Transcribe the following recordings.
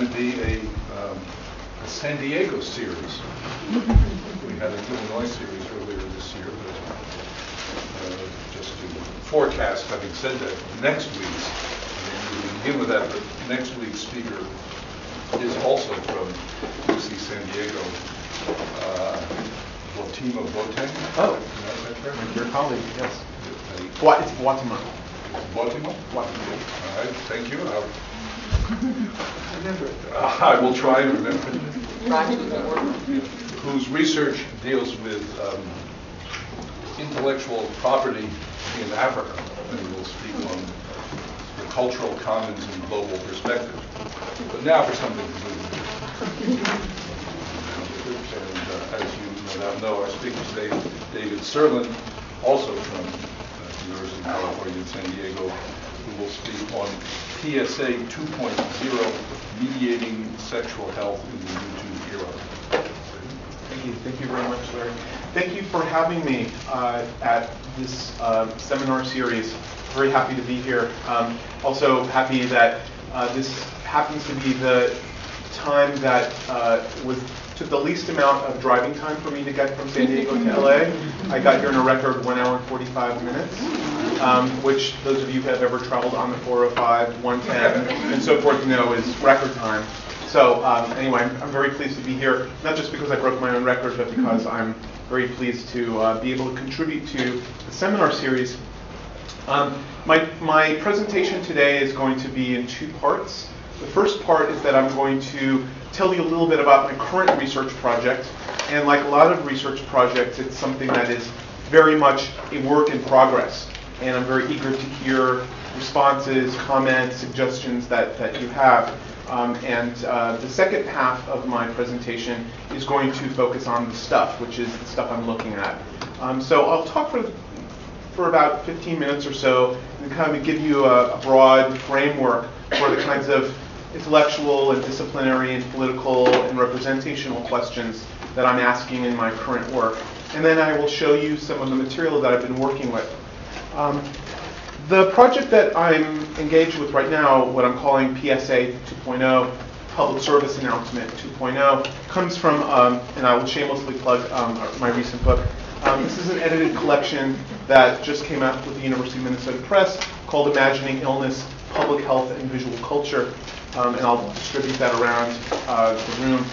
to be a San Diego series. We had an Illinois series earlier this year, but just to forecast, having said that, next week's, we begin with that, but next week's speaker is also from UC San Diego, Fatima Boateng. Oh, is that correct? Your colleague, yes. It's Fatima. Fatima? All right, thank you. I will try to remember. Whose research deals with intellectual property in Africa, and will speak on the cultural commons and global perspective. But now for something to do with and as you no doubt know, our speaker today is David Serlin, also from the University of California in San Diego, who will speak on PSA 2.0, Mediating Sexual Health in the YouTube era. Thank you very much, Larry. Thank you for having me at this seminar series. Very happy to be here. Also happy that this happens to be the time that took the least amount of driving time for me to get from San Diego to LA. I got here in a record 1 hour and 45 minutes, which those of you who have ever traveled on the 405, 110, and so forth know is record time. So anyway, I'm very pleased to be here, not just because I broke my own record, but because I'm very pleased to be able to contribute to the seminar series. My presentation today is going to be in 2 parts. The first part is that I'm going to tell you a little bit about my current research project. And like a lot of research projects, it's something that is very much a work in progress. And I'm very eager to hear responses, comments, suggestions that you have. The second half of my presentation is going to focus on the stuff, which is the stuff I'm looking at. So I'll talk for about 15 minutes or so and kind of give you a broad framework for the kinds of intellectual and disciplinary and political and representational questions that I'm asking in my current work. And then I will show you some of the material that I've been working with. The project that I'm engaged with right now, what I'm calling PSA 2.0, Public Service Announcement 2.0, comes from, and I will shamelessly plug my recent book. This is an edited collection that just came out with the University of Minnesota Press called Imagining Illness, Public Health, and Visual Culture. And I'll distribute that around the room.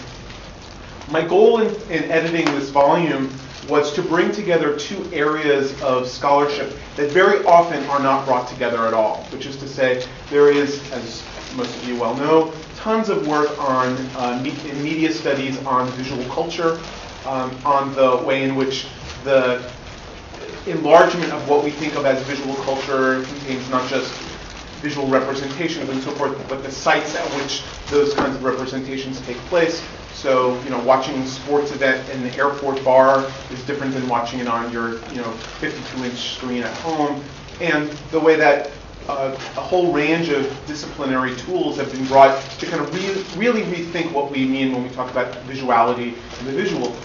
My goal in editing this volume was to bring together 2 areas of scholarship that very often are not brought together at all, which is to say there is, as most of you well know, tons of work on in media studies on visual culture, on the way in which the enlargement of what we think of as visual culture contains not just visual representations and so forth, but the sites at which those kinds of representations take place. So, watching a sports event in the airport bar is different than watching it on your, 52-inch screen at home. And the way that a whole range of disciplinary tools have been brought to kind of really rethink what we mean when we talk about visuality and the visual.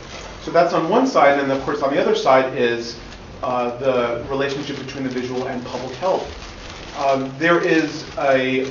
So that's on one side, and of course on the other side is the relationship between the visual and public health. There is a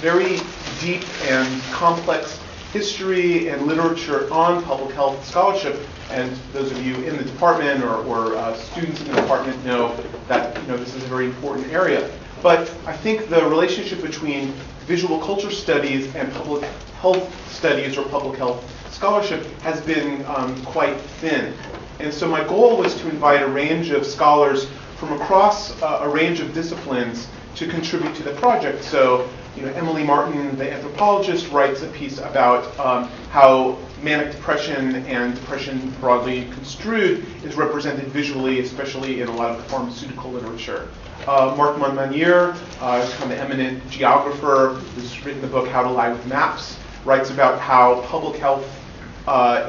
very deep and complex history and literature on public health scholarship, and those of you in the department or students in the department know that this is a very important area. But I think the relationship between visual culture studies and public health studies or public health scholarship has been quite thin. And so my goal was to invite a range of scholars from across a range of disciplines to contribute to the project. So, Emily Martin, the anthropologist, writes a piece about how manic depression and depression broadly construed is represented visually, especially in a lot of the pharmaceutical literature. Marc Montmagnier, kind of eminent geographer who's written the book How to Lie with Maps, writes about how public health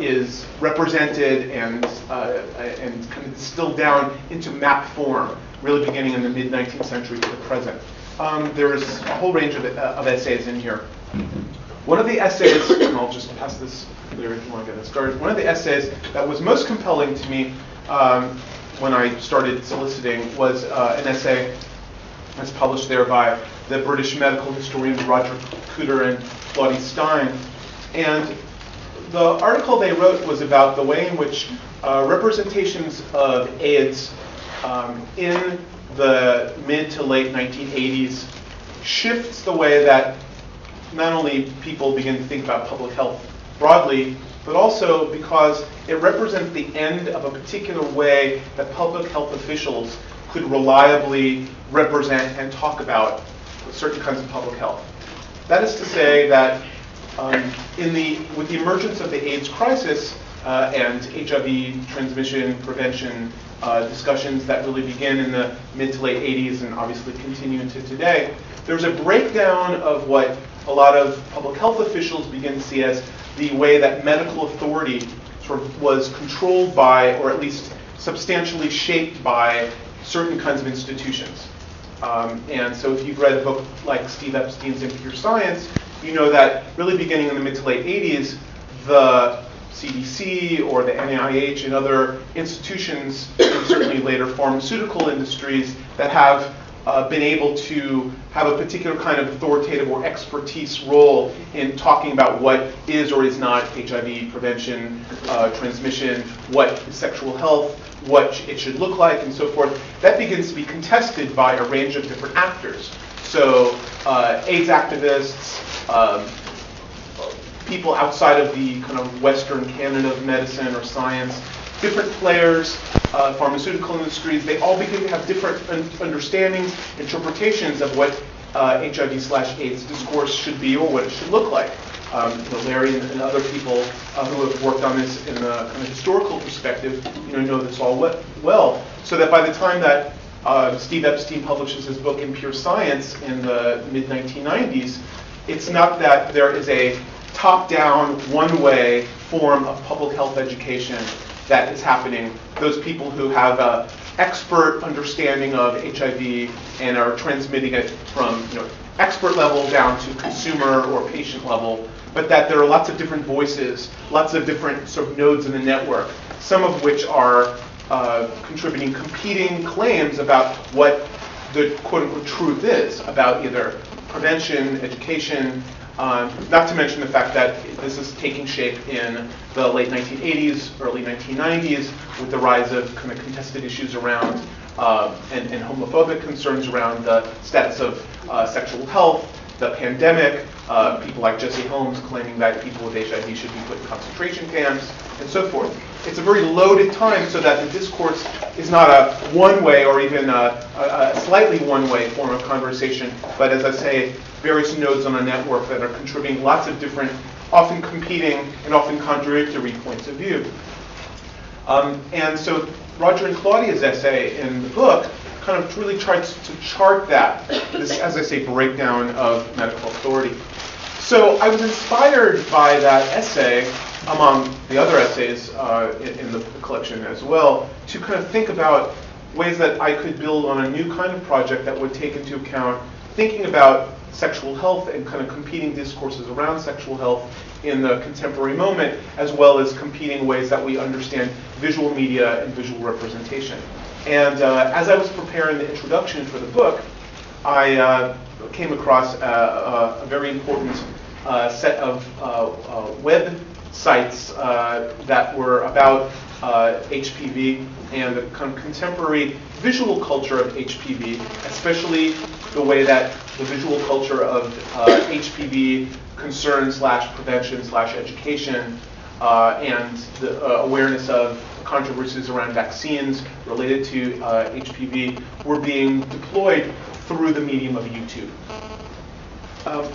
is represented and kind of distilled down into map form, really beginning in the mid-19th century to the present. There's a whole range of essays in here. One of the essays, and I'll just pass this later if you want to get it started, one of the essays that was most compelling to me when I started soliciting was an essay It's published there by the British medical historians Roger Cooter and Claudia Stein. And the article they wrote was about the way in which representations of AIDS in the mid to late 1980s shifts the way that not only people begin to think about public health broadly, but also because it represents the end of a particular way that public health officials could reliably represent and talk about certain kinds of public health. That is to say that with the emergence of the AIDS crisis and HIV transmission prevention discussions that really begin in the mid to late 80s and obviously continue into today, there's a breakdown of what a lot of public health officials begin to see as the way that medical authority sort of was controlled by, or at least substantially shaped by, certain kinds of institutions. And so if you've read a book like Steve Epstein's In Pure Science, you know that really beginning in the mid to late 80s, the CDC or the NIH and other institutions, and certainly later pharmaceutical industries that have been able to have a particular kind of authoritative or expertise role in talking about what is or is not HIV prevention, transmission, what is sexual health, what it should look like, and so forth. That begins to be contested by a range of different actors. So AIDS activists, people outside of the kind of Western canon of medicine or science, different players, pharmaceutical industries, they all begin to have different understandings, interpretations of what HIV/AIDS discourse should be or what it should look like. Larry and other people who have worked on this in a kind of historical perspective, know this all well. So that by the time that Steve Epstein publishes his book In Pure Science in the mid-1990s, it's not that there is a top-down, one-way form of public health education that is happening. Those people who have an expert understanding of HIV and are transmitting it from expert level down to consumer or patient level, but that there are lots of different voices, lots of different sort of nodes in the network, some of which are contributing competing claims about what the quote-unquote truth is about either prevention, education, not to mention the fact that this is taking shape in the late 1980s, early 1990s, with the rise of kind of contested issues around and homophobic concerns around the status of sexual health, the pandemic, people like Jesse Holmes claiming that people with HIV should be put in concentration camps, and so forth. It's a very loaded time so that the discourse is not a one-way or even a slightly one-way form of conversation, but as I say, various nodes on a network that are contributing lots of different, often competing and often contradictory points of view. And so Roger and Claudia's essay in the book kind of really tries to chart this, as I say, breakdown of medical authority. So I was inspired by that essay, among the other essays in the collection as well, to kind of think about ways that I could build on a new kind of project that would take into account thinking about sexual health and kind of competing discourses around sexual health in the contemporary moment, as well as competing ways that we understand visual media and visual representation. And as I was preparing the introduction for the book, I came across a very important set of web sites that were about HPV and the kind of contemporary visual culture of HPV, especially the way that the visual culture of HPV concern/prevention/education and the awareness of controversies around vaccines related to HPV were being deployed through the medium of YouTube.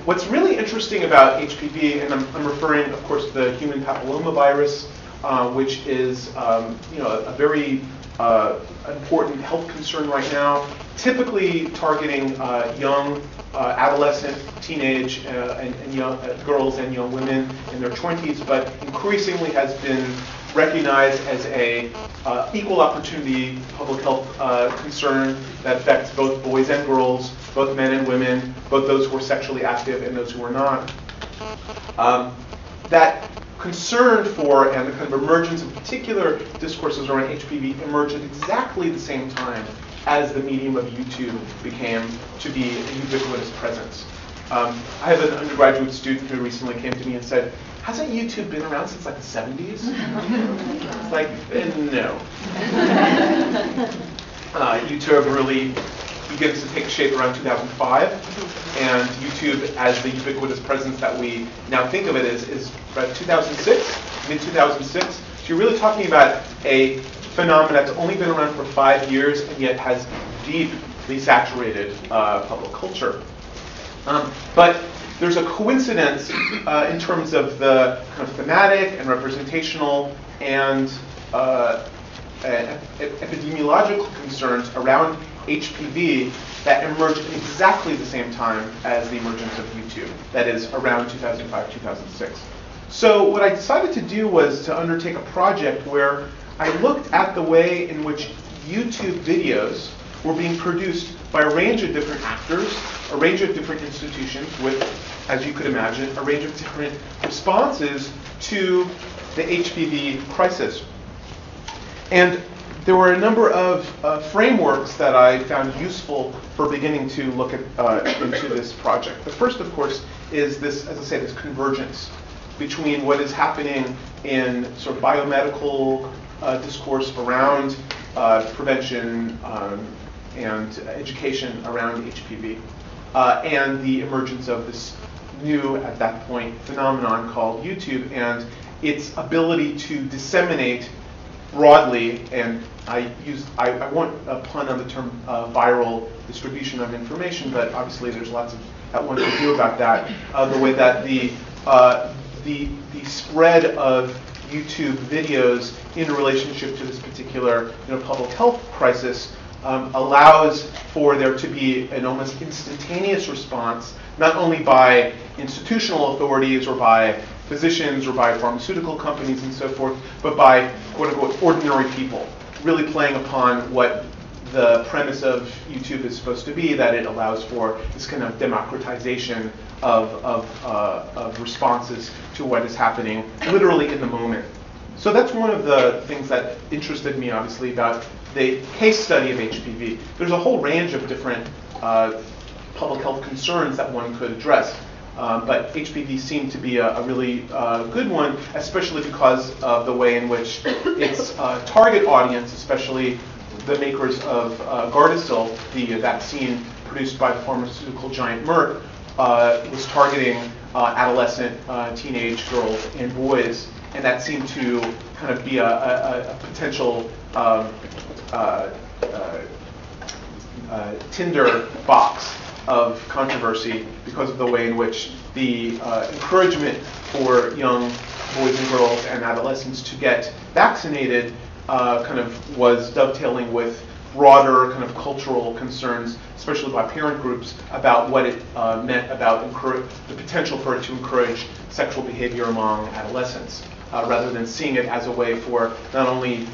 What's really interesting about HPV, and I'm referring, of course, to the human papillomavirus, which is a very important health concern right now, typically targeting young, adolescent, teenage, and young girls and young women in their 20s, but increasingly has been recognized as a equal opportunity public health concern that affects both boys and girls, both men and women, both those who are sexually active and those who are not. That concern for and the kind of emergence of particular discourses around HPV emerged at exactly the same time as the medium of YouTube became to be a ubiquitous presence. I have an undergraduate student who recently came to me and said, hasn't YouTube been around since like the 70s? It's like, no. YouTube really begins to take shape around 2005, and YouTube as the ubiquitous presence that we now think of it is about 2006, mid-2006. So you're really talking about a phenomenon that's only been around for 5 years and yet has deeply saturated public culture. But there's a coincidence in terms of the kind of thematic and representational and epidemiological concerns around HPV that emerged at exactly the same time as the emergence of YouTube, that is around 2005, 2006. So what I decided to do was to undertake a project where I looked at the way in which YouTube videos were being produced by a range of different actors, a range of different institutions with, as you could imagine, a range of different responses to the HPV crisis. And there were a number of frameworks that I found useful for beginning to look at into this project. The first, of course, is this, as I say, this convergence between what is happening in sort of biomedical discourse around prevention and education around HPV, and the emergence of this new, at that point, phenomenon called YouTube and its ability to disseminate broadly, and I won't pun on the term viral distribution of information, but obviously there's lots that one can do about that. The way that the spread of YouTube videos in relationship to this particular public health crisis allows for there to be an almost instantaneous response, not only by institutional authorities or by physicians or by pharmaceutical companies and so forth, but by quote-unquote ordinary people, really playing upon what the premise of YouTube is supposed to be, that it allows for this kind of democratization of responses to what is happening literally in the moment. So that's one of the things that interested me, obviously, about the case study of HPV. There's a whole range of different public health concerns that one could address. But HPV seemed to be a really good one, especially because of the way in which its target audience, especially the makers of Gardasil, the vaccine produced by the pharmaceutical giant Merck, was targeting adolescent teenage girls and boys, and that seemed to kind of be a potential Tinder box of controversy because of the way in which the encouragement for young boys and girls and adolescents to get vaccinated kind of was dovetailing with broader kind of cultural concerns, especially by parent groups, about what it meant about the potential for it to encourage sexual behavior among adolescents, rather than seeing it as a way for not only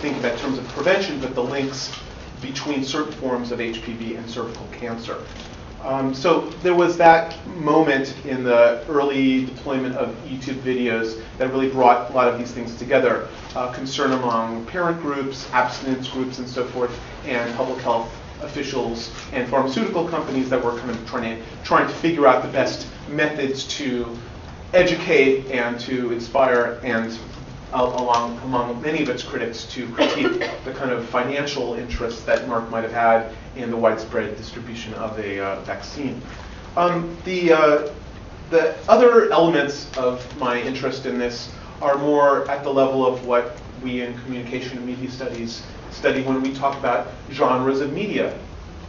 thinking about terms of prevention, but the links between certain forms of HPV and cervical cancer. So there was that moment in the early deployment of YouTube videos that really brought a lot of these things together. Concern among parent groups, abstinence groups, and so forth, and public health officials and pharmaceutical companies that were kind of trying to figure out the best methods to educate and to inspire, and among many of its critics, to critique the kind of financial interests that Merck might have had in the widespread distribution of a vaccine. The other elements of my interest in this are more at the level of what we in communication and media studies study when we talk about genres of media.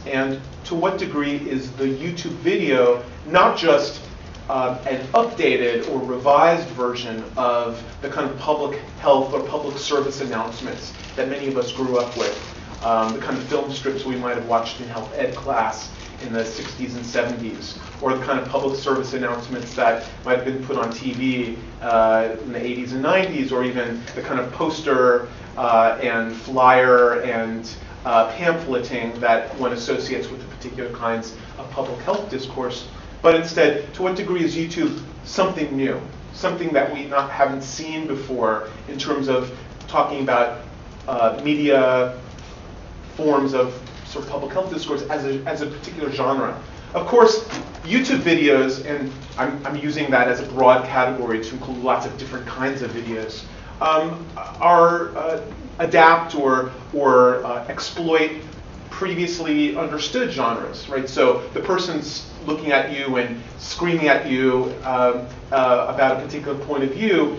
And to what degree is the YouTube video not just an updated or revised version of the kind of public health or public service announcements that many of us grew up with, the kind of film strips we might have watched in health ed class in the 60s and 70s, or the kind of public service announcements that might have been put on TV in the 80s and 90s, or even the kind of poster and flyer and pamphleting that one associates with the particular kinds of public health discourse. But instead, to what degree is YouTube something new? something that we haven't seen before in terms of talking about media forms of sort of public health discourse as a particular genre. Of course, YouTube videos, and I'm using that as a broad category to include lots of different kinds of videos, adapt or exploit previously understood genres, right? So the person's looking at you and screaming at you about a particular point of view.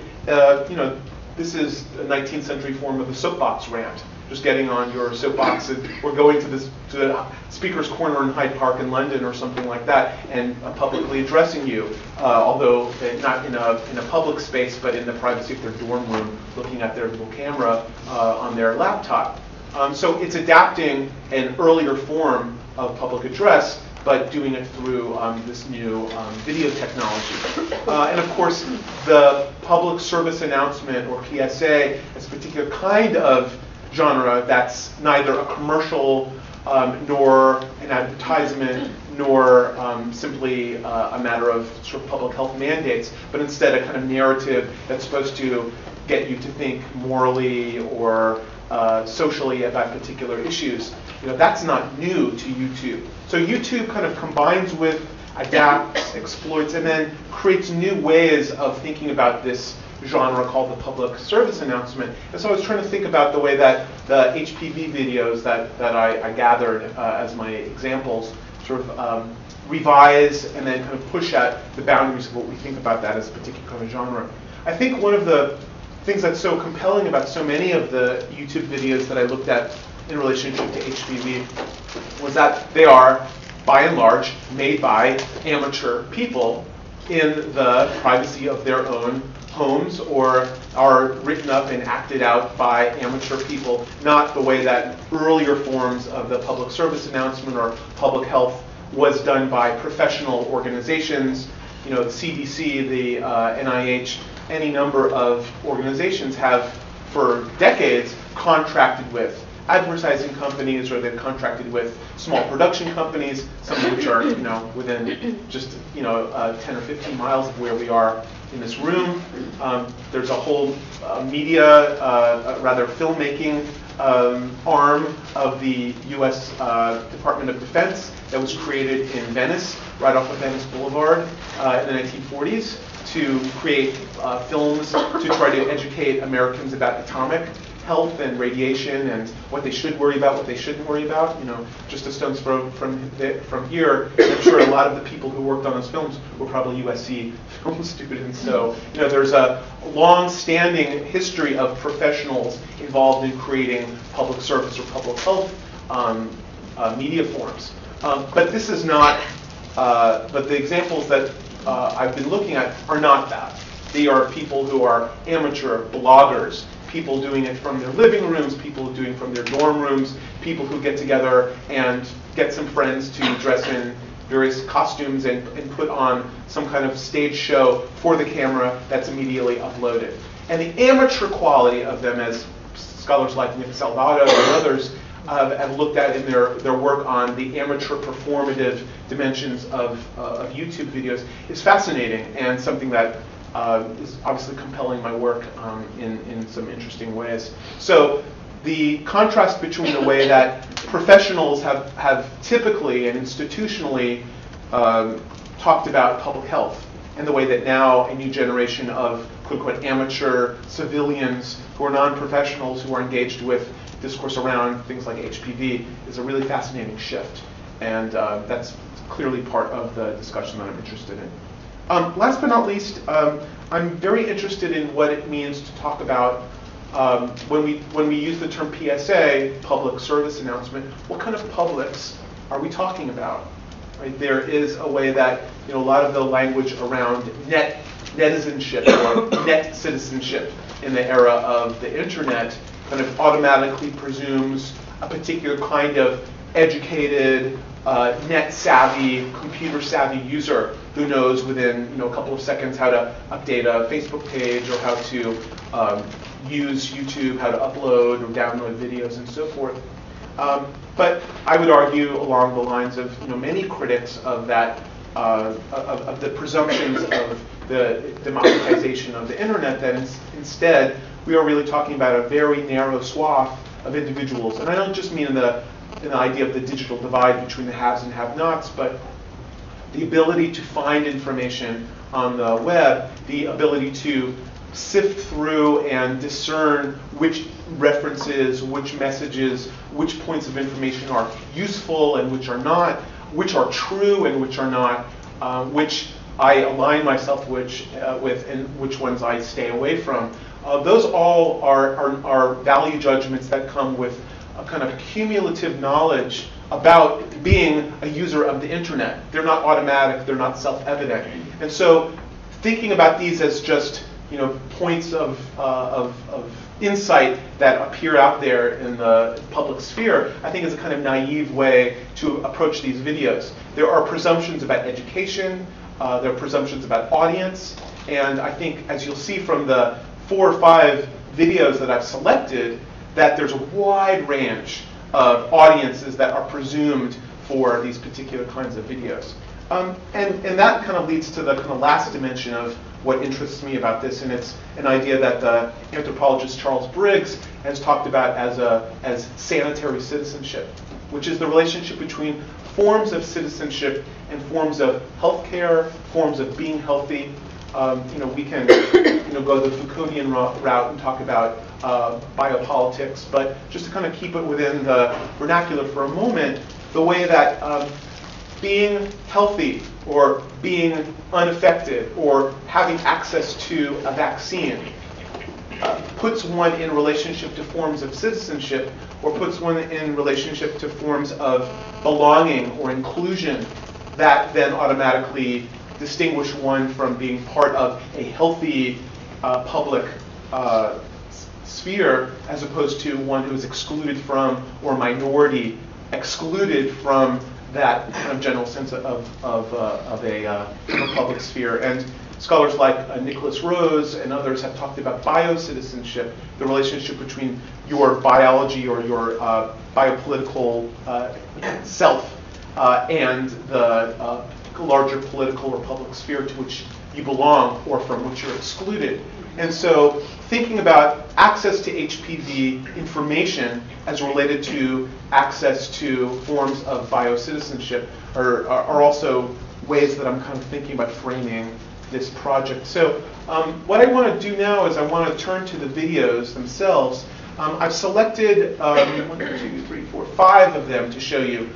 This is a 19th century form of a soapbox rant. Just getting on your soapbox or going to the speaker's corner in Hyde Park in London or something like that, and publicly addressing you, although not in a public space, but in the privacy of their dorm room, looking at their little camera on their laptop. So it's adapting an earlier form of public address, but doing it through this new video technology. And of course, the public service announcement, or PSA, is a particular kind of genre that's neither a commercial nor an advertisement nor simply a matter of sort of public health mandates, but instead a kind of narrative that's supposed to get you to think morally or socially about particular issues. That's not new to YouTube. So YouTube kind of combines with, adapts, exploits, and then creates new ways of thinking about this genre called the public service announcement. And so I was trying to think about the way that the HPV videos that I gathered as my examples sort of revise and then kind of push at the boundaries of what we think about that as a particular kind of genre. I think one of the things that's so compelling about so many of the YouTube videos that I looked at in relationship to HPV was that they are, by and large, made by amateur people in the privacy of their own homes, or are written up and acted out by amateur people, not the way that earlier forms of the public service announcement or public health was done by professional organizations. The CDC, the NIH, any number of organizations have, for decades, contracted with advertising companies, or they've contracted with small production companies, some of which are within just 10 or 15 miles of where we are in this room. There's a whole media, rather filmmaking arm of the U.S. Department of Defense that was created in Venice, right off of Venice Boulevard in the 1940s, to create films to try to educate Americans about atomic health and radiation and what they should worry about, what they shouldn't worry about. Just a stone's throw from here. I'm sure a lot of the people who worked on those films were probably USC film students. So there's a long-standing history of professionals involved in creating public service or public health media forms. But this is not. But the examples that I've been looking at are not that. They are people who are amateur bloggers, people doing it from their living rooms, people doing it from their dorm rooms, people who get together and get some friends to dress in various costumes and put on some kind of stage show for the camera that's immediately uploaded. And the amateur quality of them, as scholars like Nick Salvato and others have looked at in their work on the amateur performative dimensions of YouTube videos, is fascinating and something that is obviously compelling my work in some interesting ways. So the contrast between the way that professionals have typically and institutionally talked about public health, and the way that now a new generation of quote-unquote amateur civilians who are non-professionals who are engaged with discourse around things like HPV is a really fascinating shift. And that's clearly part of the discussion that I'm interested in. Last but not least, I'm very interested in what it means to talk about when we use the term PSA, public service announcement. What kind of publics are we talking about? Right? There is a way that a lot of the language around netizenship or net citizenship in the era of the internet kind of automatically presumes a particular kind of educated, net-savvy, computer-savvy user who knows within a couple of seconds how to update a Facebook page or how to use YouTube, how to upload or download videos and so forth. But I would argue along the lines of many critics of that, of the presumptions of the democratization of the internet, that instead we are really talking about a very narrow swath of individuals. And I don't just mean in the idea of the digital divide between the haves and have-nots, but the ability to find information on the web, the ability to sift through and discern which references, which messages, which points of information are useful and which are not, which are true and which are not, which I align myself with and which ones I stay away from. Those all are value judgments that come with a kind of cumulative knowledge about being a user of the internet. They're not automatic, they're not self-evident. And so thinking about these as just points of insight that appear out there in the public sphere, I think is a kind of naive way to approach these videos. There are presumptions about education, there are presumptions about audience, and I think, as you'll see from the 4 or 5 videos that I've selected, that there's a wide range of audiences that are presumed for these particular kinds of videos. And that kind of leads to the kind of last dimension of what interests me about this, and it's an idea that the anthropologist Charles Briggs has talked about as sanitary citizenship, which is the relationship between forms of citizenship and forms of healthcare, forms of being healthy. We can go the Foucauldian route and talk about biopolitics, but just to kind of keep it within the vernacular for a moment, the way that being healthy or being unaffected or having access to a vaccine puts one in relationship to forms of citizenship, or puts one in relationship to forms of belonging or inclusion that then automatically distinguish one from being part of a healthy public sphere, as opposed to one who is excluded from, or minority excluded from, that kind of general sense of a public sphere. And scholars like Nicholas Rose and others have talked about biocitizenship, the relationship between your biology or your biopolitical self and the larger political or public sphere to which you belong or from which you're excluded. And so thinking about access to HPV information as related to access to forms of biocitizenship are also ways that I'm kind of thinking about framing this project. So what I want to do now is I want to turn to the videos themselves. I've selected 1, 2, 3, 4, 5 of them to show you.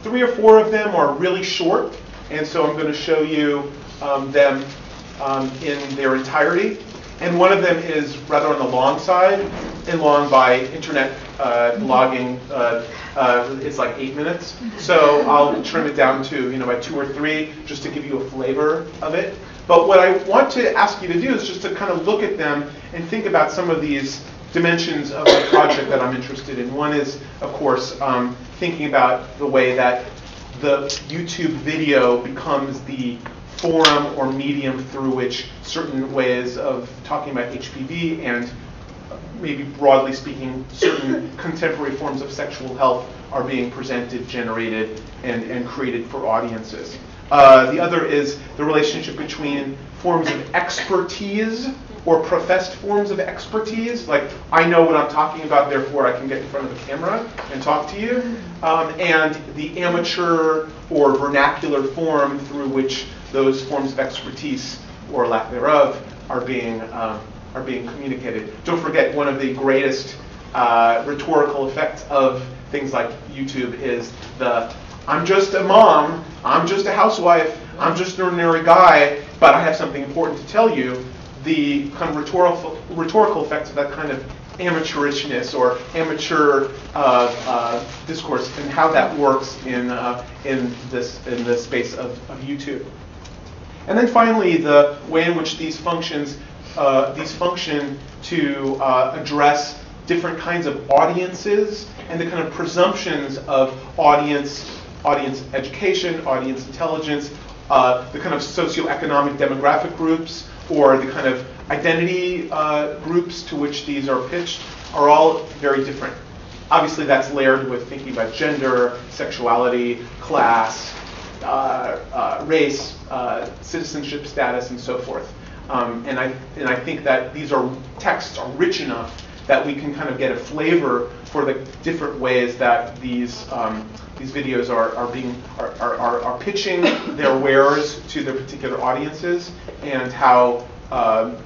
3 or 4 of them are really short, and so I'm going to show you them in their entirety. And one of them is rather on the long side, and long by internet blogging, it's like 8 minutes. So I'll trim it down to by 2 or 3 just to give you a flavor of it. But what I want to ask you to do is just to kind of look at them and think about some of these dimensions of the project that I'm interested in. One is, of course, thinking about the way that the YouTube video becomes the forum or medium through which certain ways of talking about HPV and maybe broadly speaking certain contemporary forms of sexual health are being presented, generated, and created for audiences. The other is the relationship between forms of expertise or professed forms of expertise, like I know what I'm talking about, therefore I can get in front of the camera and talk to you, and the amateur or vernacular form through which those forms of expertise, or lack thereof, are being communicated. Don't forget, one of the greatest rhetorical effects of things like YouTube is the I'm just a mom, I'm just a housewife, I'm just an ordinary guy, but I have something important to tell you. The kind of rhetorical effects of that kind of amateurishness or amateur discourse, and how that works in the space of YouTube. And then finally, the way in which these function to address different kinds of audiences and the kind of presumptions of audience education, audience intelligence, the kind of socioeconomic demographic groups, or the kind of identity groups to which these are pitched, are all very different. Obviously, that's layered with thinking about gender, sexuality, class, race, citizenship status, and so forth. And I think that these texts are rich enough that we can kind of get a flavor for the different ways that these videos are pitching their wares to their particular audiences, and how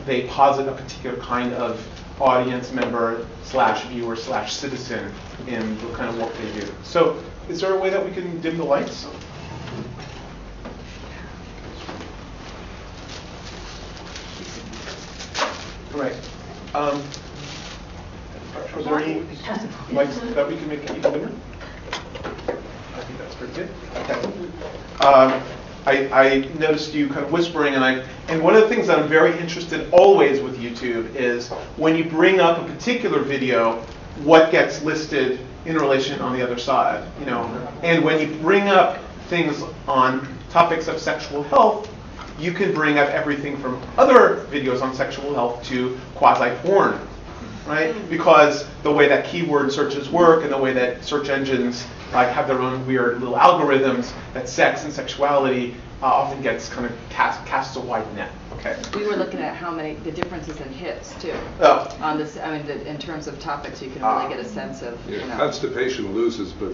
they posit a particular kind of audience member / viewer / citizen in the kind of work they do. So is there a way that we can dim the lights? All right. Are there any lights that we can make even dimmer? I think that's pretty good. Okay. I noticed you kind of whispering, and one of the things that I'm very interested always with YouTube is when you bring up a particular video, what gets listed in relation on the other side, you know. And when you bring up things on topics of sexual health, you can bring up everything from other videos on sexual health to quasi-porn, right? Because the way that keyword searches work and the way that search engines have their own weird little algorithms, that sex and sexuality often gets kind of casts a wide net. Okay. We were looking at the differences in hits too. Oh. On this, I mean, in terms of topics, you can really get a sense of. Yeah, you know. Constipation loses, but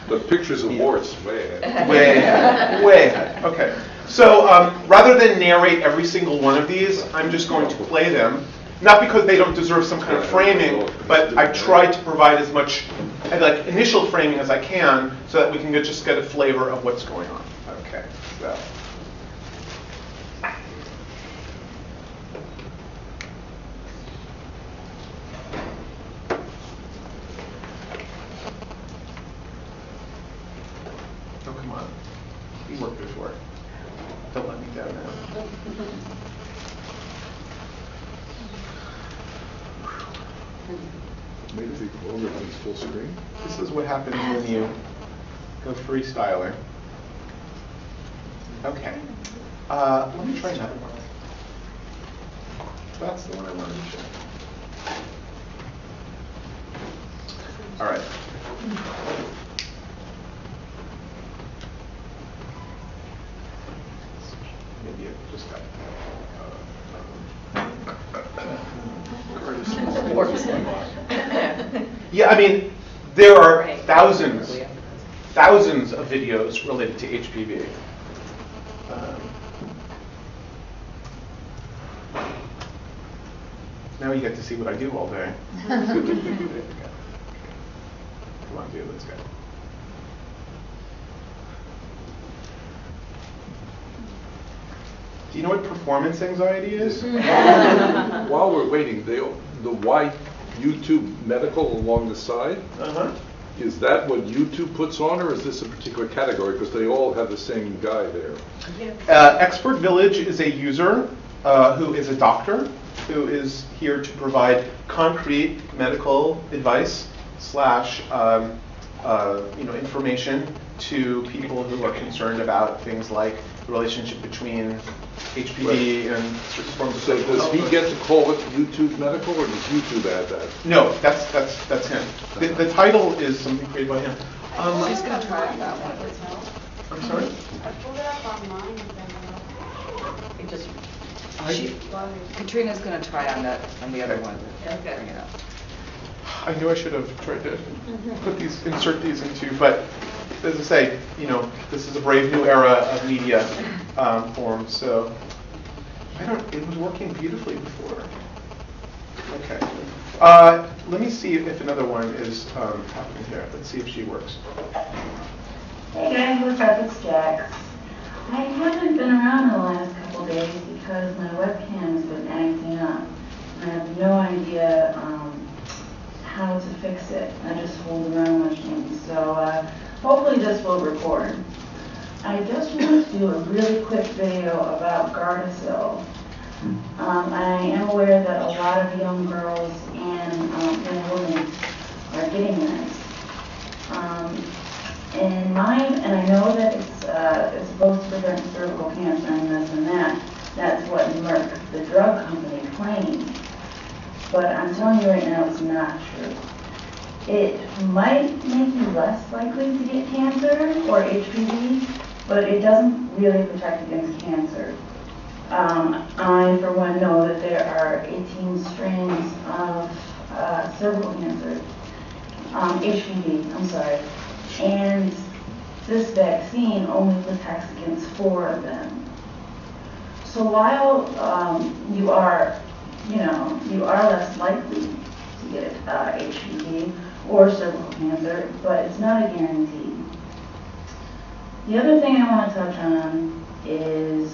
but pictures of warts way ahead. Way ahead. Way ahead. Okay. So rather than narrate every single one of these, I'm just going to play them. Not because they don't deserve some kind of framing, but I've tried to provide as much initial framing as I can so that we can just get a flavor of what's going on. Okay. So. Oh, come on. We worked before. Don't let me down now. Maybe they go over on full screen. This is what happens when you go freestyler. Okay. Let me try another one. That's the one I wanted to show. All right. Maybe it just got. Yeah, I mean, there are thousands of videos related to HPV. Now you get to see what I do all day. Come on, dude, let's go. Do you know what performance anxiety is? While we're waiting, the white YouTube medical along the side, is that what YouTube puts on, or is this a particular category? Because they all have the same guy there. Expert Village is a user who is a doctor who is here to provide concrete medical advice / information to people who are concerned about things like the relationship between HPV and certain forms of sexual health. So does he get to call it YouTube Medical, or does YouTube add that? No, that's him. The title is something created by him. She's going to try that one. I'm sorry? I pulled it up online and Katrina's going to try on the other one. Okay. Bring it up. I knew I should have tried to insert these into, but as I say, this is a brave new era of media form, so it was working beautifully before. Okay. Let me see if another one is happening here. Let's see if she works. Hey guys, what's up? It's Jax. I haven't been around in the last couple days because my webcam has been acting up. I have no idea how to fix it. I just hold around machine. So hopefully this will record. I just want to do a really quick video about Gardasil. I am aware that a lot of young girls and young women are getting this. And I know that it's supposed to prevent cervical cancer and this and that. That's what Merck, the drug company, claims. But I'm telling you right now, it's not true. it might make you less likely to get cancer or HPV, but it doesn't really protect against cancer. I, for one, know that there are 18 strains of cervical cancer, HPV, I'm sorry, and this vaccine only protects against 4 of them. So while you are less likely to get HPV or cervical cancer, but it's not a guarantee. The other thing I want to touch on is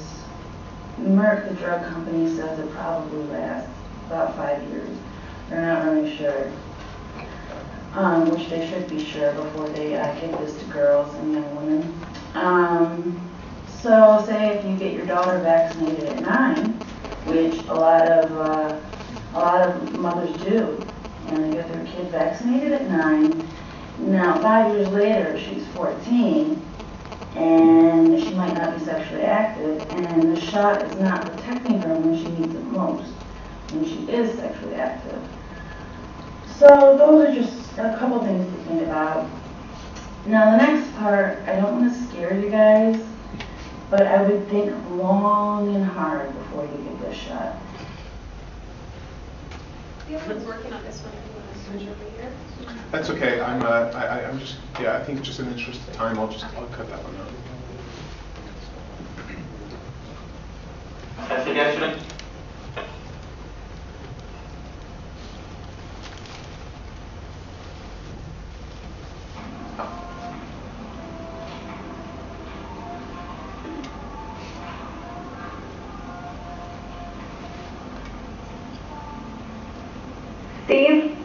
Merck, the drug company, says it probably lasts about 5 years. They're not really sure, which they should be sure before they give this to girls and young women. So say if you get your daughter vaccinated at 9, which a lot of mothers do, and they get their kid vaccinated at 9. Now 5 years later, she's 14, and she might not be sexually active, and the shot is not protecting her when she needs it most, when she is sexually active. So those are just a couple things to think about. Now the next part, I don't want to scare you guys, but I would think long and hard before you get this shot. The other one's working on this one. If you want to switch over here. That's okay. I'm just, I think just in the interest of time, I'll cut that one out. A suggestion? Steve?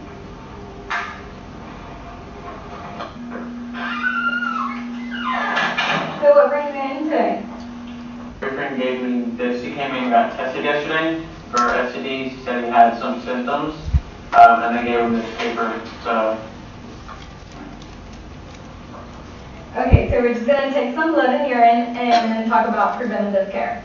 So what brings you in today? Boyfriend gave me this. He came in and got tested yesterday for STDs. He said he had some symptoms, and they gave him this paper. So. Okay, so we're just going to take some blood and urine and then talk about preventative care.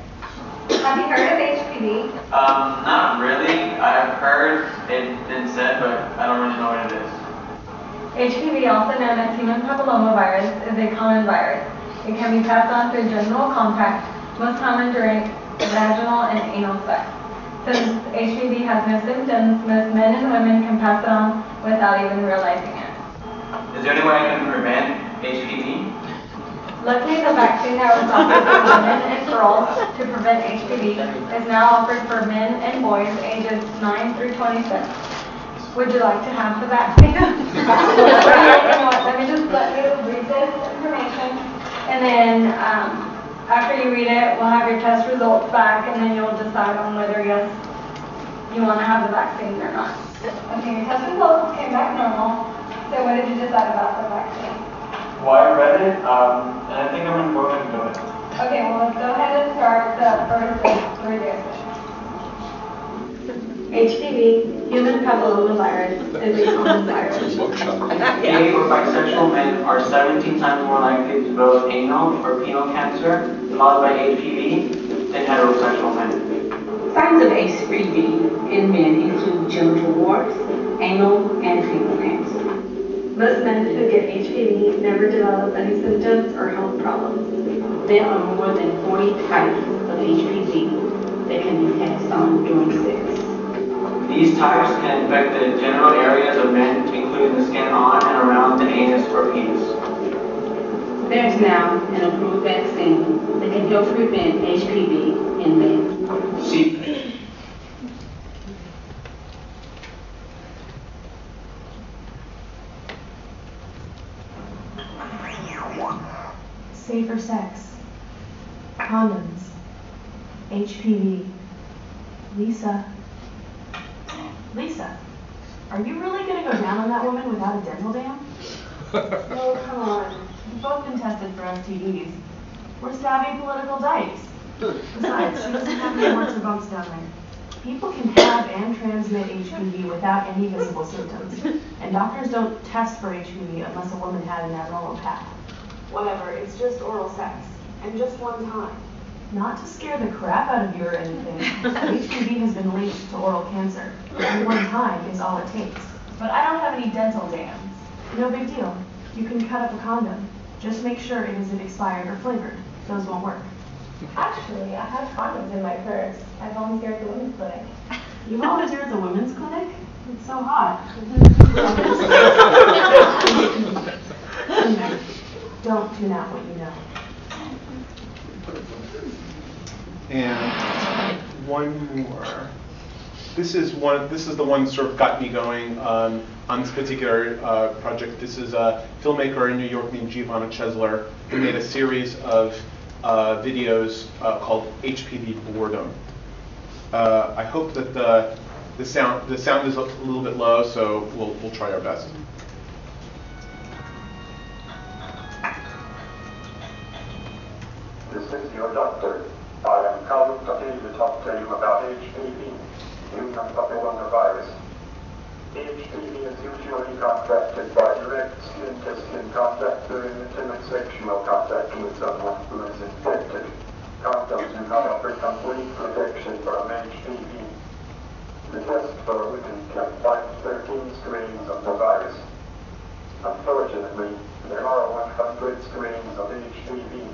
Have you heard of HPV? Not really. I've heard it been said, but I don't really know what it is. HPV, also known as human papillomavirus, is a common virus. It can be passed on through genital contact, most common during vaginal and anal sex. Since HPV has no symptoms, most men and women can pass it on without even realizing it. Is there any way I can prevent HPV? Luckily, the vaccine that was offered for women and girls to prevent HPV is now offered for men and boys ages 9 through 26. Would you like to have the vaccine? You know what, let me just let you read this information, and then after you read it, we'll have your test results back, and then you'll decide on whether, yes, you want to have the vaccine or not. Okay, your test results came back normal. So what did you decide about the vaccine? Well, I read it, and I think I'm going to go ahead and do it. Okay, well, let's go ahead and start the first 3 doses. HPV, human papillomavirus, is a common virus. Gay or bisexual men are 17 times more likely to develop anal or penile cancer, followed by HPV, than heterosexual men. Signs of HPV in men include genital warts, anal, and penile cancer. Most men who get HPV never develop any symptoms or health problems. There are more than 40 types of HPV that can be passed on during sex. These types can infect the genital areas of men, including the skin on and around the anus or penis. There's now an approved vaccine that can help prevent HPV in men. See, safer sex, condoms, HPV. Lisa, are you really going to go down on that woman without a dental dam? Oh, come on. We've both been tested for STDs. We're savvy political dykes. Besides, she doesn't have any warts or bumps down there. People can have and transmit HPV without any visible symptoms, and doctors don't test for HPV unless a woman had an abnormal pap. Whatever, it's just oral sex, and just one time. Not to scare the crap out of you or anything, HPV has been linked to oral cancer, and one time is all it takes. But I don't have any dental dams. No big deal. You can cut up a condom. Just make sure it isn't expired or flavored. Those won't work. Actually, I have condoms in my purse. I volunteer at the women's clinic. You volunteer at the women's clinic? It's so hot. Don't tune out what you know. And one more. This is the one sort of got me going on this particular project. This is a filmmaker in New York named Giovanna Chesler who made a series of videos called HPV Boredom. I hope that the sound is a little bit low, so we'll try our best. This is your doctor. I am calling today to talk to you about HPV, human papillomavirus. HPV is usually contracted by direct skin-to-skin contact during intimate sexual contact with someone who is infected. Condoms do not offer complete protection from HPV. The test for women can find 13 strains of the virus. Unfortunately, there are 100 strains of HPV.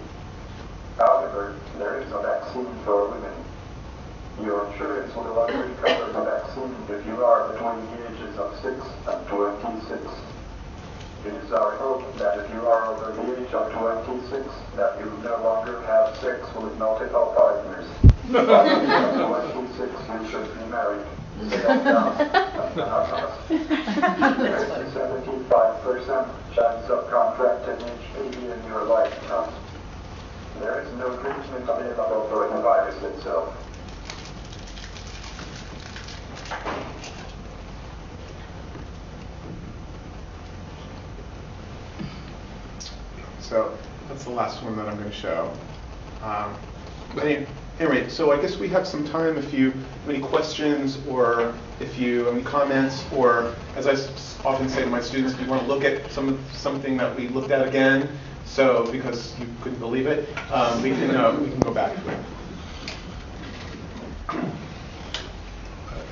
However, there is a vaccine for women. Your insurance will only cover the vaccine if you are between the ages of 6 and 26. It is our hope that if you are over the age of 26, that you no longer have sex with multiple partners. If you are 26, you should be married. There is a 75% chance of contracting HPV in your lifetime. There is no treatment available for the virus itself. So that's the last one that I'm going to show. Anyway, so I guess we have some time if you have any questions or if you have any comments, or as I often say to my students, if you want to look at something that we looked at again, so because you couldn't believe it, we can go back to it. I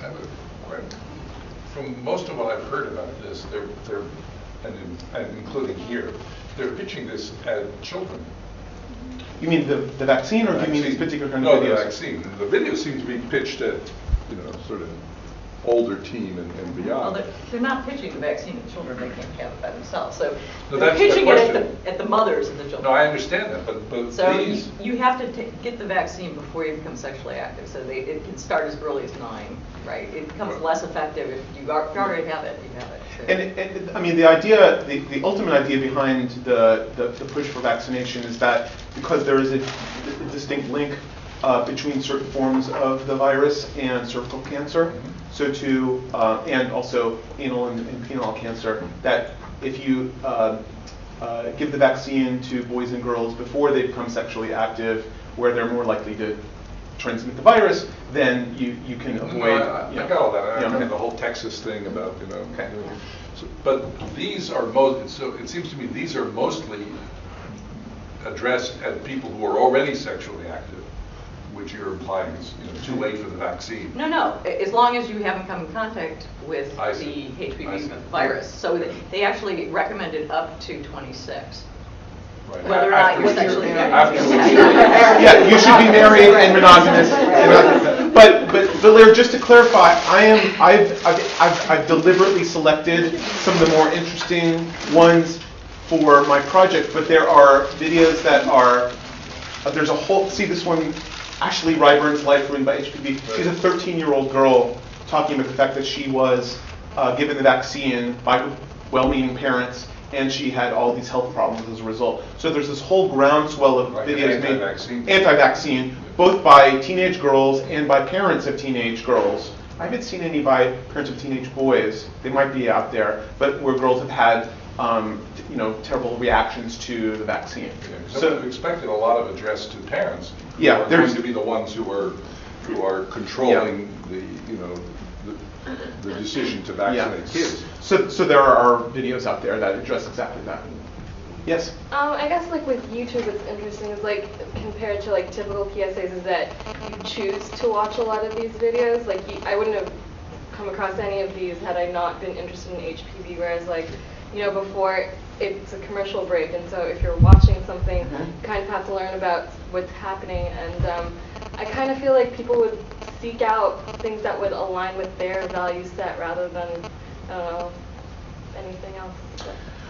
have a question. From most of what I've heard about this, and including here, they're pitching this at children. You mean the vaccine, or do you mean these particular kind of videos? No, the vaccine. The video seems to be pitched at, sort of older teen and beyond. Well, they're not pitching the vaccine to children. They can't have it by themselves. So No, they're that's pitching the it at the mothers of the children. No, I understand that, but so these... you have to get the vaccine before you become sexually active. So it can start as early as 9, right? It becomes less effective if you already have it. You have it. So. And I mean, the idea, the ultimate idea behind the push for vaccination is that because there is a distinct link between certain forms of the virus and cervical cancer, so and also anal and penile cancer, that if you give the vaccine to boys and girls before they become sexually active, where they're more likely to transmit the virus, then you can avoid. I got all that. I remember the whole Texas thing about Okay. But these are so it seems to me these are mostly addressed at people who are already sexually active, which you're implying is too late for the vaccine. No. As long as you haven't come in contact with the HPV virus. So they actually recommended up to 26. Right. Whether or not you're sexually active. Yeah, you should be married and monogamous. But Larry, just to clarify, I've deliberately selected some of the more interesting ones for my project, but there are videos that are there's a whole. See this one, Ashley Ryburn's life ruined by HPV. She's a 13-year-old girl talking about the fact that she was given the vaccine by well-meaning parents, and she had all these health problems as a result. So there's this whole groundswell of videos made anti-vaccine, both by teenage girls and by parents of teenage girls. I haven't seen any by parents of teenage boys. They might be out there, but where girls have had terrible reactions to the vaccine. Yeah, so we've expected a lot of address to parents. Yeah, who are going to be the ones who are controlling the decision to vaccinate kids. So there are videos out there that address exactly that. Yes? I guess with YouTube what's interesting is compared to typical PSAs is that you choose to watch a lot of these videos. I wouldn't have come across any of these had I not been interested in HPV, whereas like, you know, before it's a commercial break, and so if you're watching something, you kind of have to learn about what's happening, and I kind of feel like people would seek out things that would align with their value set rather than, I don't know, anything else.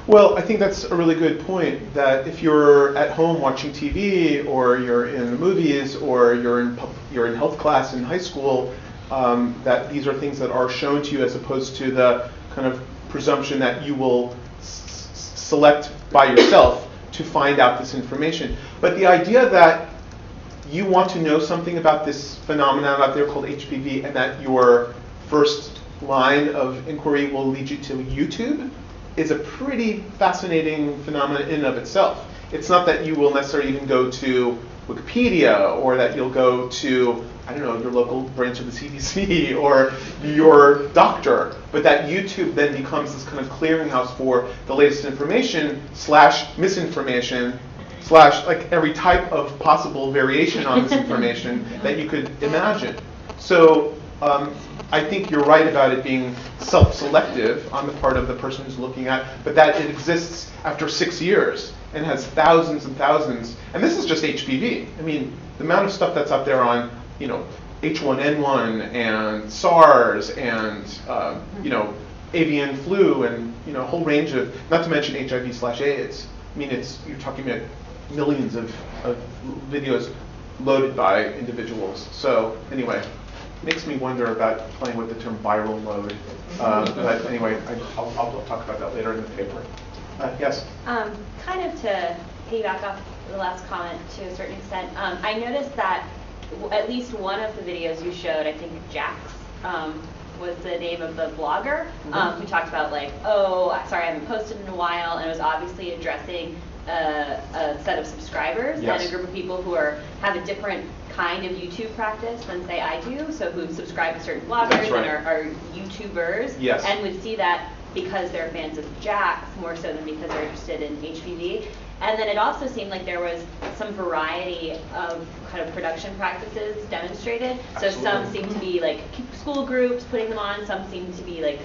Well, I think that's a really good point, that if you're at home watching TV, or you're in the movies, or you're in health class in high school, that these are things that are shown to you, as opposed to the kind of presumption that you will select by yourself to find out this information. But the idea that you want to know something about this phenomenon out there called HPV, and that your first line of inquiry will lead you to YouTube, is a pretty fascinating phenomenon in and of itself. It's not that you will necessarily even go to Wikipedia, or that you'll go to, I don't know, your local branch of the CDC or your doctor, but that YouTube then becomes this kind of clearinghouse for the latest information / misinformation / like every type of possible variation on this information that you could imagine. So I think you're right about it being self-selective on the part of the person who's looking at, but that it exists after 6 years and has thousands and thousands. And this is just HPV. I mean, the amount of stuff that's out there on, you know, H1N1 and SARS and, you know, avian flu and, you know, a whole range of, not to mention HIV/AIDS. I mean, you're talking about millions of videos loaded by individuals. So anyway, makes me wonder about playing with the term viral load. But anyway, I'll talk about that later in the paper. Yes? Kind of to piggyback off the last comment to a certain extent, I noticed that at least one of the videos you showed, I think Jax was the name of the blogger, who talked about like, oh, sorry, I haven't posted in a while, and it was obviously addressing a set of subscribers and a group of people who have a different kind of YouTube practice than say I do, so who subscribe to certain bloggers and are YouTubers, and would see that because they're fans of Jax more so than because they're interested in HPV. And then it also seemed like there was some variety of kind of production practices demonstrated. So some seemed to be like school groups putting them on, some seemed to be like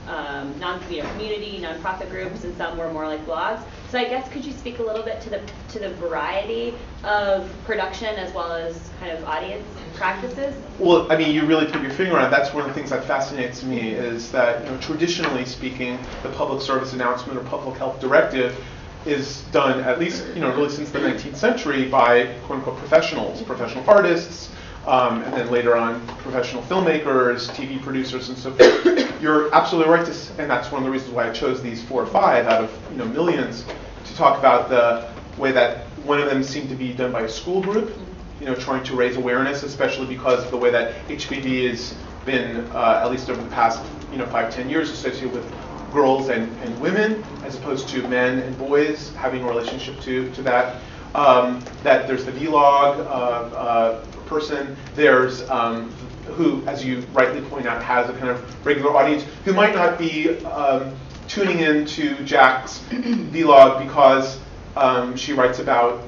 community, nonprofit groups, and some were more like blogs. So I guess could you speak a little bit to the variety of production as well as kind of audience practices? Well, I mean, you really put your finger on it. That's one of the things that fascinates me, is that, you know, traditionally speaking, the public service announcement or public health directive is done, at least, you know, really since the 19th century, by quote-unquote professionals, professional artists, and then later on professional filmmakers, TV producers, and so forth. You're absolutely right, and that's one of the reasons why I chose these 4 or 5 out of, you know, millions to talk about the way that one of them seemed to be done by a school group, you know, trying to raise awareness, especially because of the way that HPV has been, at least over the past, you know, 5-10 years, associated with girls and women, as opposed to men and boys having a relationship to that. That there's the vlog person, there's who, as you rightly point out, has a kind of regular audience who might not be tuning in to Jack's vlog because she writes about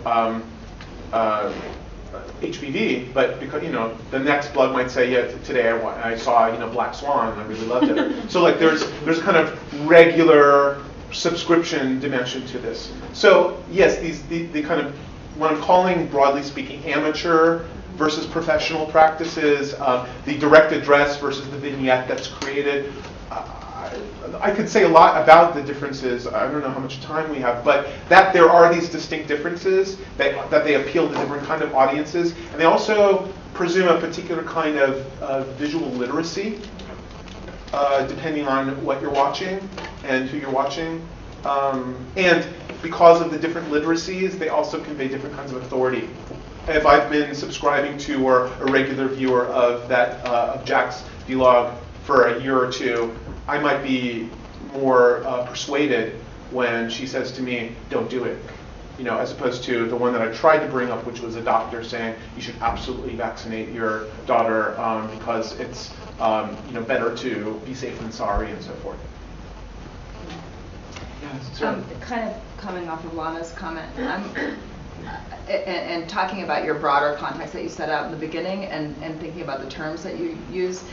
HPV, but because, you know, the next blog might say, yeah, today I saw, you know, Black Swan and I really loved it. So like there's kind of regular subscription dimension to this. So yes, the kind of what I'm calling, broadly speaking, amateur versus professional practices, the direct address versus the vignette that's created. I could say a lot about the differences. I don't know how much time we have, but that there are these distinct differences, that they appeal to different kind of audiences, and they also presume a particular kind of visual literacy, depending on what you're watching and who you're watching. And because of the different literacies, they also convey different kinds of authority. If I've been subscribing to or a regular viewer of that of Jack's vlog for a year or two, I might be more persuaded when she says to me, "Don't do it," you know, as opposed to the one that I tried to bring up, which was a doctor saying you should absolutely vaccinate your daughter because it's you know, better to be safe than sorry, and so forth. Kind of coming off of Lana's comment, and talking about your broader context that you set out in the beginning, and thinking about the terms that you use.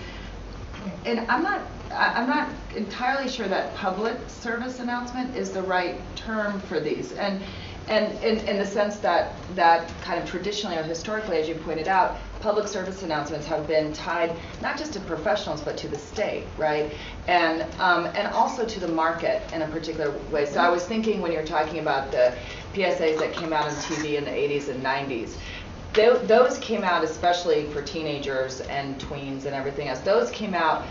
and I'm not entirely sure that public service announcement is the right term for these. And in the sense that kind of traditionally or historically, as you pointed out, public service announcements have been tied not just to professionals but to the state, right? And also to the market in a particular way. So I was thinking when you were talking about the PSAs that came out on TV in the 80s and 90s, those came out especially for teenagers and tweens and everything else. Those came out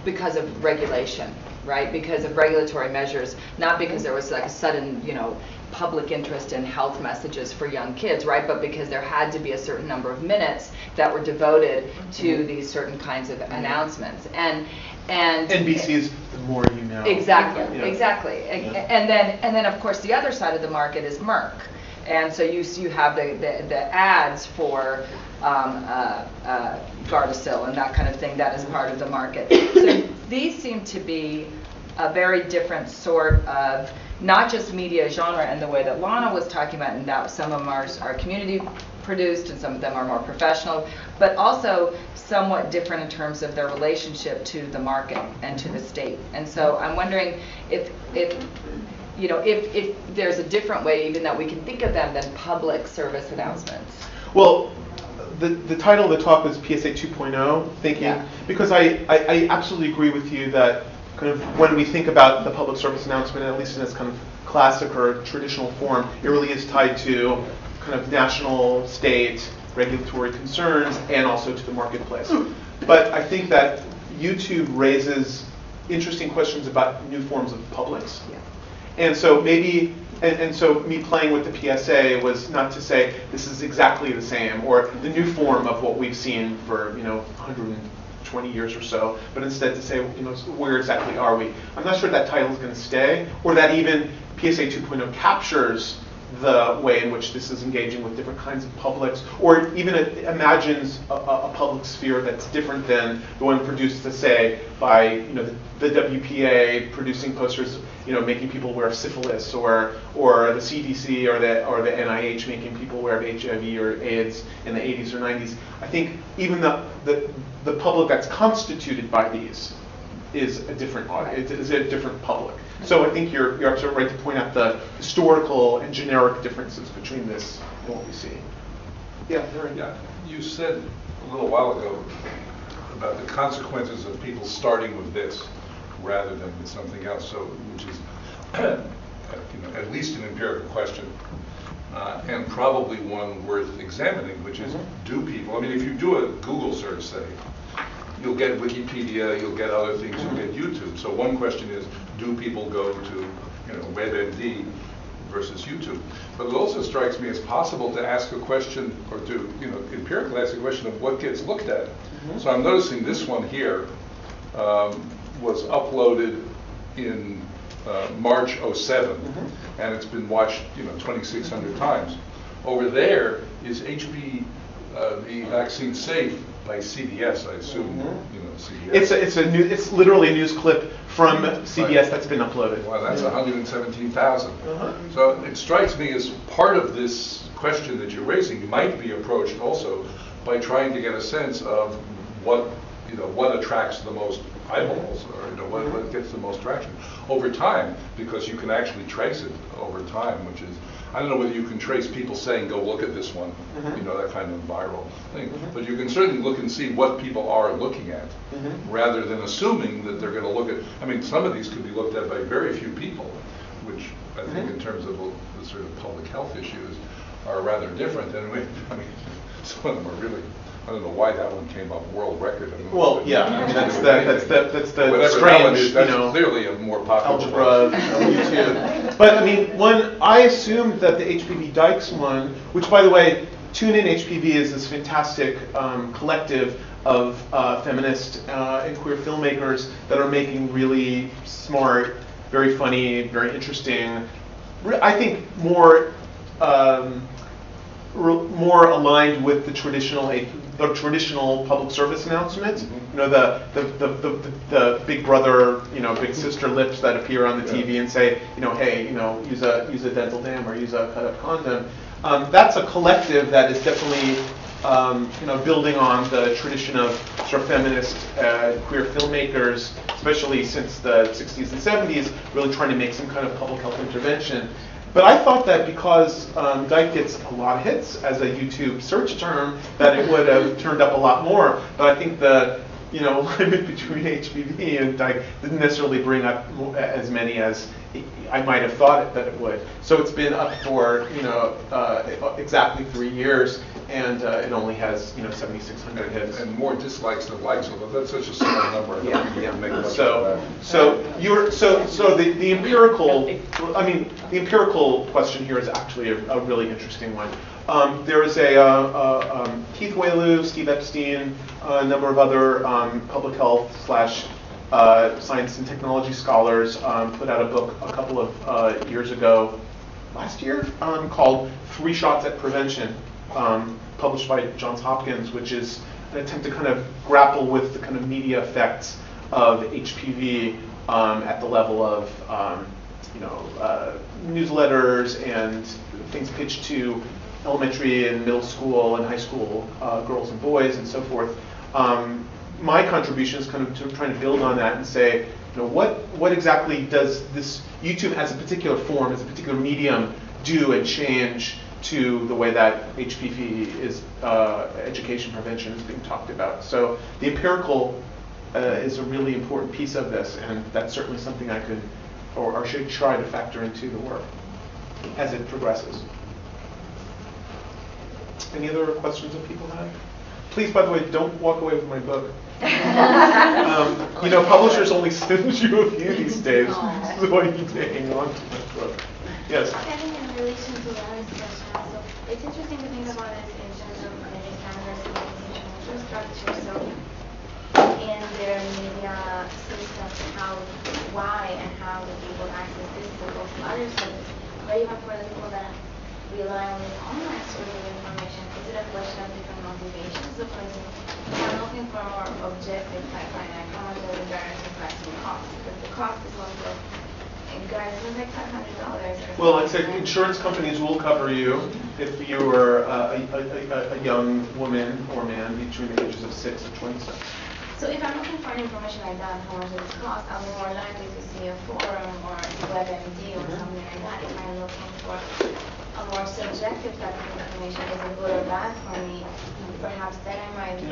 because of regulation, right? Because of regulatory measures, not because there was like a sudden, public interest in health messages for young kids, right? But because there had to be a certain number of minutes that were devoted to these certain kinds of announcements. And NBC is the more you know. Exactly, Yeah. exactly. Yeah. And then of course the other side of the market is Merck. And so you have the ads for Gardasil and that kind of thing. That is part of the market. So these seem to be a very different sort of not just media genre in the way that Lana was talking about, and that some of them are community produced and some of them are more professional, but also somewhat different in terms of their relationship to the market and to the state. And so I'm wondering if there's a different way even that we can think of them than public service announcements. Well, the title of the talk was PSA 2.0 thinking, because I absolutely agree with you that kind of when we think about the public service announcement, at least in its kind of classic or traditional form, it really is tied to kind of national, state, regulatory concerns and also to the marketplace. But I think that YouTube raises interesting questions about new forms of publics. And so maybe, and so me playing with the PSA was not to say this is exactly the same or the new form of what we've seen for 120 years or so, but instead to say where exactly are we? I'm not sure that title is going to stay, or that even PSA 2.0 captures the way in which this is engaging with different kinds of publics, or even it imagines a public sphere that's different than the one produced, to say, by the WPA producing posters, making people aware of syphilis, or the CDC or the NIH making people aware of HIV or AIDS in the 80s or 90s. I think even the public that's constituted by these is a different audience, is a different public. So I think you're absolutely right to point out the historical and generic differences between this and what we see. Yeah, Harry. Yeah, you said a little while ago about the consequences of people starting with this rather than with something else. So, which is at least an empirical question, and probably one worth examining, which is do people? I mean, if you do a Google search, say, you'll get Wikipedia, you'll get other things, you'll get YouTube. So one question is, do people go to WebMD versus YouTube? But it also strikes me as possible to ask a question, or to empirically ask a question of what gets looked at. So I'm noticing this one here was uploaded in March '07, and it's been watched 2,600 times. Over there is HPV vaccine safe by CBS, I assume. CBS. It's literally a news clip from CBS that's been uploaded. Well, that's 117,000. So it strikes me as part of this question that you're raising might be approached also by trying to get a sense of what attracts the most eyeballs, or what gets the most traction over time, because you can actually trace it over time, which is, I don't know whether you can trace people saying, go look at this one, that kind of viral thing. But you can certainly look and see what people are looking at, rather than assuming that they're going to look at, I mean, some of these could be looked at by very few people, which I think in terms of the sort of public health issues are rather different. And some of them are really, I don't know why that one came up world record. Well, yeah, I mean, that's the whatever strange, that's clearly a more popular algebra, YouTube. But I mean, I assumed that the HPV Dykes one, which by the way, Tune In HPV is this fantastic collective of feminist and queer filmmakers that are making really smart, very funny, very interesting, I think more aligned with the traditional public service announcement. The big brother, big sister lips that appear on the TV and say, hey, use a dental dam or use a cut-up condom. That's a collective that is definitely building on the tradition of sort of feminist queer filmmakers, especially since the 60s and 70s, really trying to make some kind of public health intervention. But I thought that because Dyke gets a lot of hits as a YouTube search term, that it would have turned up a lot more. But I think the limit between HPV and Dyke didn't necessarily bring up as many as I might have thought that it would. So it's been up for exactly 3 years, and it only has 7,600 hits. And more dislikes than likes, although that's such a small number. Yeah. Make much So of that. the empirical question here is actually a really interesting one. There was a Keith Whaley, Steve Epstein, a number of other public health / science and technology scholars put out a book a couple of years ago, last year, called 3 Shots at Prevention, published by Johns Hopkins, which is an attempt to kind of grapple with the kind of media effects of HPV at the level of newsletters and things pitched to elementary and middle school and high school girls and boys and so forth. My contribution is kind of to trying to build on that and say, what exactly does this YouTube as a particular form, as a particular medium, do and change to the way that HPV is education prevention is being talked about. So the empirical is a really important piece of this, and that's certainly something I could or should try to factor into the work as it progresses. Any other questions that people have? Please, by the way, don't walk away with my book. Publishers only send you a few these days, so you need to hang on to my book. Yes? Having in relation to Larry's question, so it's interesting to think about this in terms of maybe standards and information structure. So in their media systems, why and how do people access this as opposed to other services? But even for the people that rely on this online source of information, is it a question of different motivations? So for instance, if I'm looking for a more objective pipeline, I come under the guidance of price and cost, because the cost is also, guidance is like $500. Well, I'd say insurance companies will cover you if you were a young woman or man between the ages of 6 and 26. So if I'm looking for information like that, how much does it cost, I'm more likely to see a forum or WebMD or something like that. If I'm looking for a more subjective type of information, is it good or bad for me? Perhaps then I might be.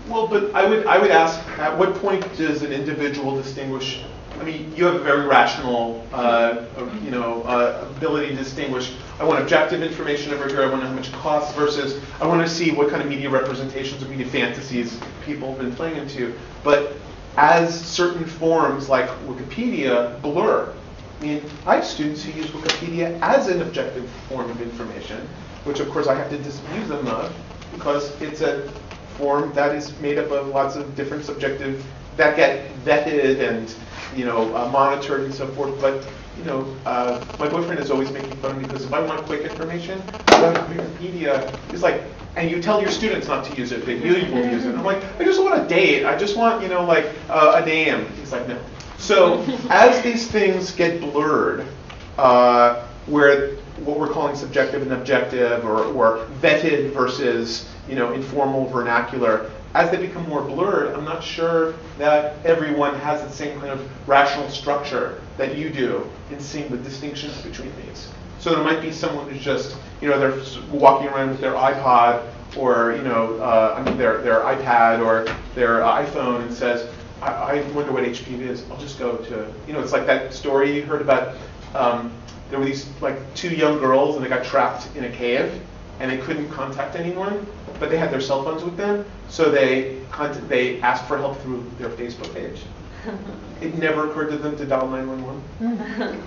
Well, but I would ask, at what point does an individual distinguish? I mean, you have a very rational, ability to distinguish. I want objective information over here. I want to know how much it costs versus I want to see what kind of media representations or media fantasies people have been playing into. But as certain forms like Wikipedia blur, I mean, I have students who use Wikipedia as an objective form of information, which of course I have to disabuse them of because it's a form that is made up of lots of different subjective that get vetted and monitored and so forth. But my boyfriend is always making fun of me because if I want quick information, Wikipedia is like, and you tell your students not to use it, but you will use it. And I'm like, I just want a date. I just want a name. He's like, no. So as these things get blurred, where what we're calling subjective and objective, or vetted versus informal vernacular, as they become more blurred, I'm not sure that everyone has the same kind of rational structure that you do in seeing the distinctions between these. So there might be someone who's just, they're walking around with their iPod or, their iPad or their iPhone and says, I wonder what HPV is. I'll just go to, it's like that story you heard about. There were these 2 young girls and they got trapped in a cave and they couldn't contact anyone, but they had their cell phones with them, so they asked for help through their Facebook page. It never occurred to them to dial 911.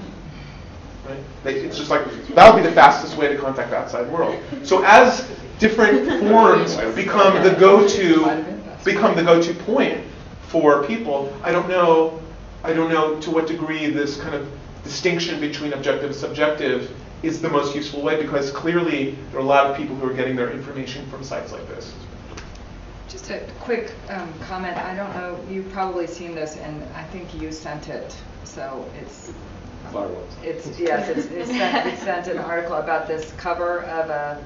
Right? It's just that would be the fastest way to contact the outside world. So as different forms become the go-to point for people, I don't know to what degree this kind of distinction between objective and subjective is the most useful way, because clearly there are a lot of people who are getting their information from sites like this. Just a quick comment. I don't know, you've probably seen this, and I think you sent it, so it's viral. It sent an article about this cover of a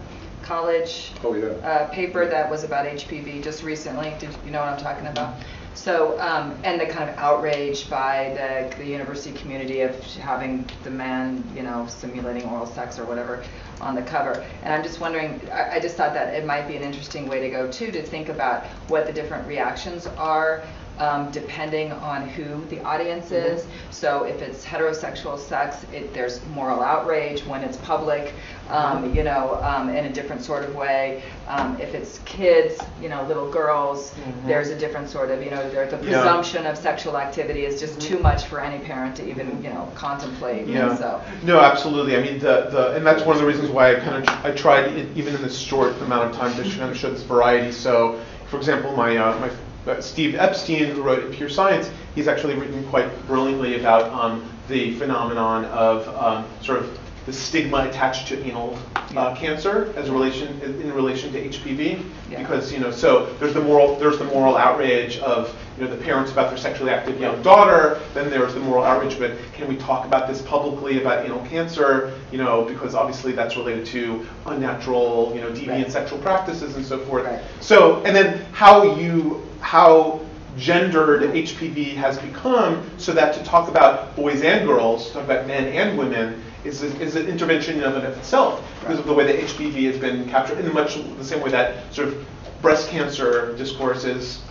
college Oh, yeah. paper that was about HPV just recently. Did you know what I'm talking about? So, and the kind of outrage by the university community of having the man, you know, simulating oral sex or whatever on the cover. And I'm just wondering, I just thought that it might be an interesting way to go too, to think about what the different reactions are depending on who the audience is. So if it's heterosexual sex, there's moral outrage when it's public, you know, in a different sort of way. If it's kids, you know, little girls, there's a different sort of, you know, the presumption of sexual activity is just too much for any parent to even, you know, contemplate. Yeah. So. No, absolutely. I mean, and that's one of the reasons why I tried, even in this short amount of time, to kind of show this variety. So, for example, my Steve Epstein, who wrote Pure Science, he's actually written quite brilliantly about the phenomenon of sort of the stigma attached to anal cancer as in relation to HPV, because, you know, so there's the moral outrage of, you know, the parents about their sexually active young daughter. Then there's the moral outrage, but can we talk about this publicly about anal cancer? You know, because obviously that's related to unnatural, you know, deviant sexual practices and so forth. So, and then how gendered HPV has become, so that to talk about boys and girls, talk about men and women, is an intervention in and of itself, because of the way that HPV has been captured, in much the same way that sort of breast cancer discourse is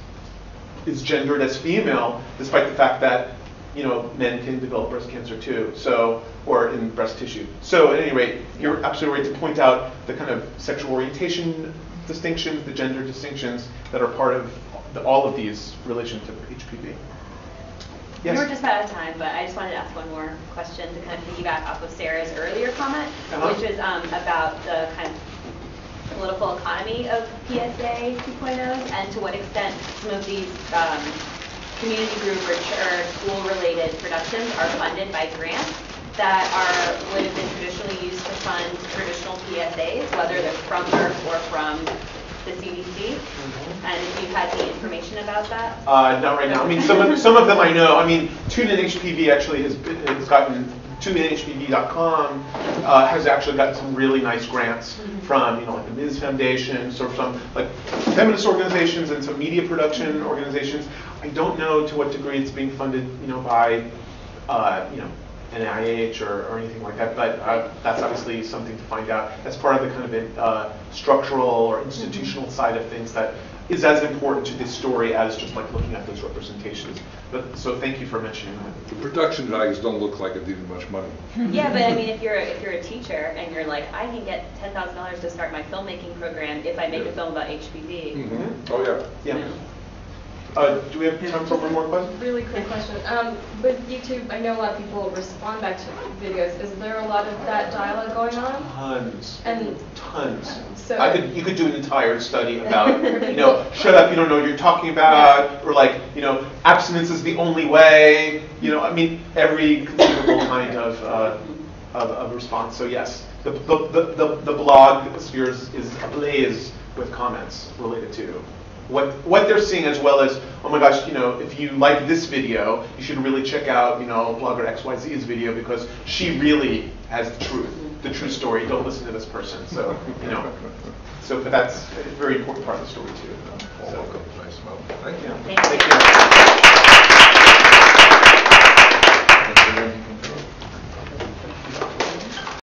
gendered as female, despite the fact that, you know, men can develop breast cancer too, so, or in breast tissue. So at any rate, you're absolutely right to point out the kind of sexual orientation distinctions, the gender distinctions that are part of all of these relation to HPV. Yes? We're just about out of time, but I just wanted to ask one more question to kind of piggyback off of Sarah's earlier comment, which was about the kind of political economy of PSA 2.0s, and to what extent some of these community group or school-related productions are funded by grants that would have been traditionally used to fund traditional PSAs, whether they're from NERC or from the CDC. And if you had any information about that? Not right now. I mean, some of them I know. I mean, Tune In HPV actually has gotten, TuneInHPV.com has actually gotten some really nice grants from, you know, like the Ms. Foundation, sort of some like feminist organizations and some media production organizations. I don't know to what degree it's being funded, you know, by, you know, NIH or anything like that, but that's obviously something to find out. That's part of the kind of structural or institutional side of things that is as important to this story as just like looking at those representations. But so thank you for mentioning that. The production values don't look like it needed much money. Yeah, but I mean, if you're a teacher and you're like, I can get $10,000 to start my filmmaking program if I make a film about HPV. Oh yeah. Yeah. Do we have time for one more question? Really quick question. With YouTube, I know a lot of people respond back to videos. Is there a lot of that dialogue going on? Tons. And tons. So you could do an entire study about, you know, shut up, you don't know what you're talking about, or like, you know, abstinence is the only way. You know, I mean, every conceivable kind of response. So yes, the blog sphere is ablaze with comments related to what they're seeing, as well as, oh my gosh, you know, if you like this video, you should really check out, you know, blogger XYZ's video, because she really has the true story. Don't listen to this person. So, you know, but that's a very important part of the story too. So.